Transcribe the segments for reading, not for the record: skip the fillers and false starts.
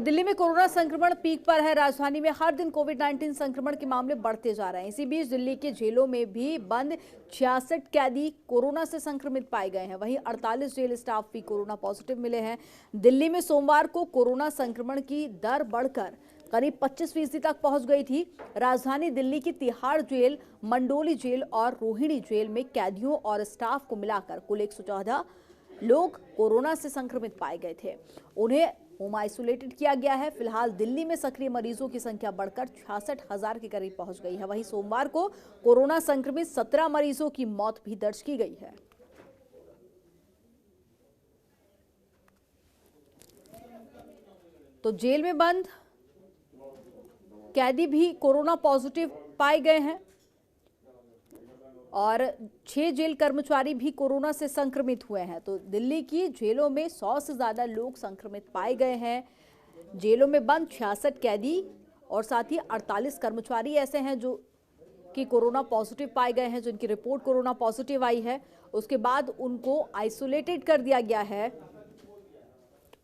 दिल्ली में कोरोना संक्रमण पीक पर है। राजधानी में हर दिन कोविड-19 संक्रमण के मामले बढ़ते जा रहे हैं। इसी बीच दिल्ली के जेलों में भी बंद 66 कैदी कोरोना से संक्रमित पाए गए हैं। वहीं 48 जेल स्टाफ भी कोरोना पॉजिटिव मिले हैं। दिल्ली में सोमवार को कोरोना संक्रमण की दर बढ़कर करीब 25% तक पहुंच गई थी। राजधानी दिल्ली की तिहाड़ जेल, मंडोली जेल और रोहिणी जेल में कैदियों और स्टाफ को मिलाकर कुल 114 लोग कोरोना से संक्रमित पाए गए थे। उन्हें होम आइसोलेटेड किया गया है। फिलहाल दिल्ली में सक्रिय मरीजों की संख्या बढ़कर 66,000 के करीब पहुंच गई है। वहीं सोमवार को कोरोना संक्रमित 17 मरीजों की मौत भी दर्ज की गई है। तो जेल में बंद कैदी भी कोरोना पॉजिटिव पाए गए हैं और 6 जेल कर्मचारी भी कोरोना से संक्रमित हुए हैं। तो दिल्ली की जेलों में 100 से ज्यादा लोग संक्रमित पाए गए हैं। जेलों में बंद 66 कैदी और साथ ही 48 कर्मचारी ऐसे हैं जो कि कोरोना पॉजिटिव पाए गए हैं, जिनकी रिपोर्ट कोरोना पॉजिटिव आई है। उसके बाद उनको आइसोलेटेड कर दिया गया है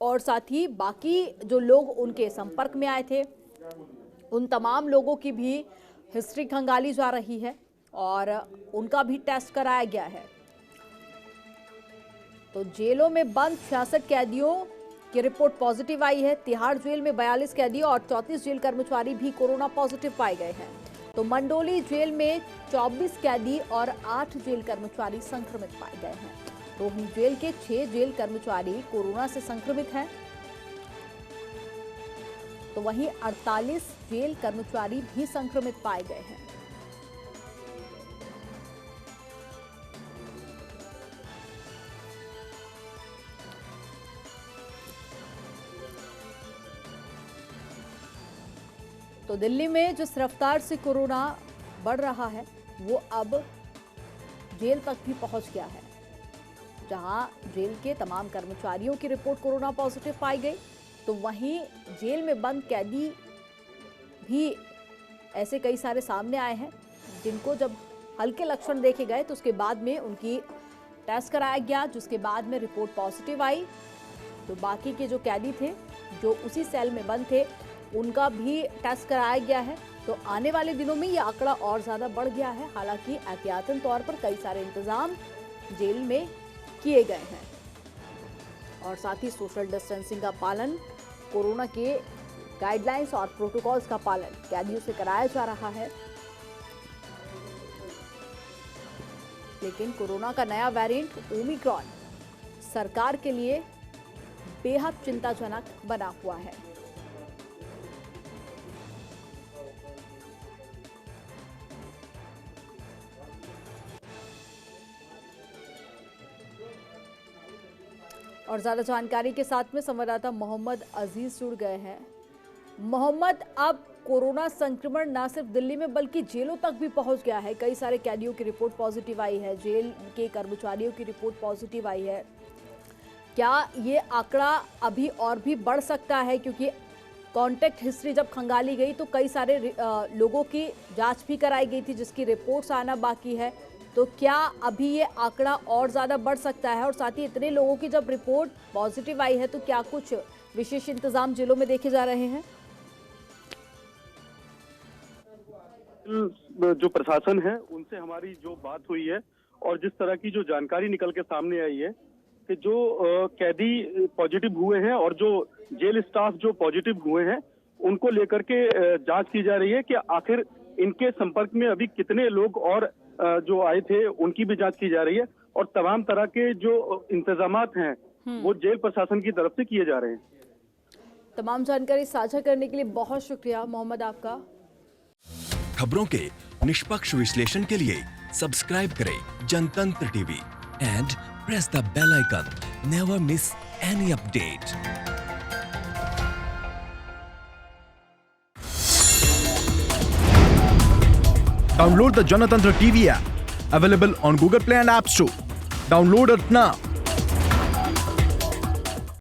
और साथ ही बाकी जो लोग उनके संपर्क में आए थे उन तमाम लोगों की भी हिस्ट्री खंगाली जा रही है और उनका भी टेस्ट कराया गया है। तो जेलों में बंद 66 कैदियों की रिपोर्ट पॉजिटिव आई है। तिहाड़ जेल में 42 कैदी और 34 जेल कर्मचारी भी कोरोना पॉजिटिव पाए गए हैं। तो मंडोली जेल में 24 कैदी और 8 जेल कर्मचारी संक्रमित पाए गए हैं। रोहिणी जेल के 6 जेल कर्मचारी कोरोना से संक्रमित हैं। तो वहीं 48 जेल कर्मचारी भी संक्रमित पाए गए हैं। तो दिल्ली में जिस रफ्तार से कोरोना बढ़ रहा है वो अब जेल तक भी पहुंच गया है, जहां जेल के तमाम कर्मचारियों की रिपोर्ट कोरोना पॉजिटिव पाई गई। तो वहीं जेल में बंद कैदी भी ऐसे कई सारे सामने आए हैं जिनको जब हल्के लक्षण देखे गए तो उसके बाद में उनकी टेस्ट कराया गया, जिसके बाद में रिपोर्ट पॉजिटिव आई। तो बाकी के जो कैदी थे जो उसी सेल में बंद थे उनका भी टेस्ट कराया गया है। तो आने वाले दिनों में ये आंकड़ा और ज़्यादा बढ़ गया है। हालांकि एहतियातन तौर पर कई सारे इंतजाम जेल में किए गए हैं और साथ ही सोशल डिस्टेंसिंग का पालन, कोरोना के गाइडलाइंस और प्रोटोकॉल्स का पालन कैदियों से कराया जा रहा है। लेकिन कोरोना का नया वेरिएंट ओमिक्रॉन सरकार के लिए बेहद चिंताजनक बना हुआ है। और ज्यादा जानकारी के साथ में संवाददाता मोहम्मद अजीज जुड़ गए हैं। मोहम्मद, अब कोरोना संक्रमण न सिर्फ दिल्ली में बल्कि जेलों तक भी पहुंच गया है। कई सारे कैदियों की रिपोर्ट पॉजिटिव आई है, जेल के कर्मचारियों की रिपोर्ट पॉजिटिव आई है। क्या ये आंकड़ा अभी और भी बढ़ सकता है? क्योंकि कॉन्टैक्ट हिस्ट्री जब खंगाली गई तो कई सारे लोगों की जांच भी कराई गई थी जिसकी रिपोर्ट्स आना बाकी है। तो क्या अभी ये आंकड़ा और ज़्यादा बढ़ सकता है? और साथ ही इतने लोगों की जब रिपोर्ट पॉजिटिव आई है तो क्या कुछ विशेष इंतजाम जेलों में देखे जा रहे हैं? जो प्रशासन है उनसे हमारी जो बात हुई है और जिस तरह की जो जानकारी निकल के सामने आई है कि जो कैदी पॉजिटिव हुए हैं और जो जेल स्टाफ जो पॉजिटिव हुए हैं उनको लेकर के जांच की जा रही है कि आखिर इनके संपर्क में अभी कितने लोग और जो आए थे उनकी भी जांच की जा रही है और तमाम तरह के जो इंतजामात हैं वो जेल प्रशासन की तरफ से किए जा रहे हैं। तमाम जानकारी साझा करने के लिए बहुत शुक्रिया मोहम्मद आपका। खबरों के निष्पक्ष विश्लेषण के लिए सब्सक्राइब करें Janatantra TV and press the bell icon. Never miss any update. Download the Janatantra TV app, available on Google Play and App Store. Download it now.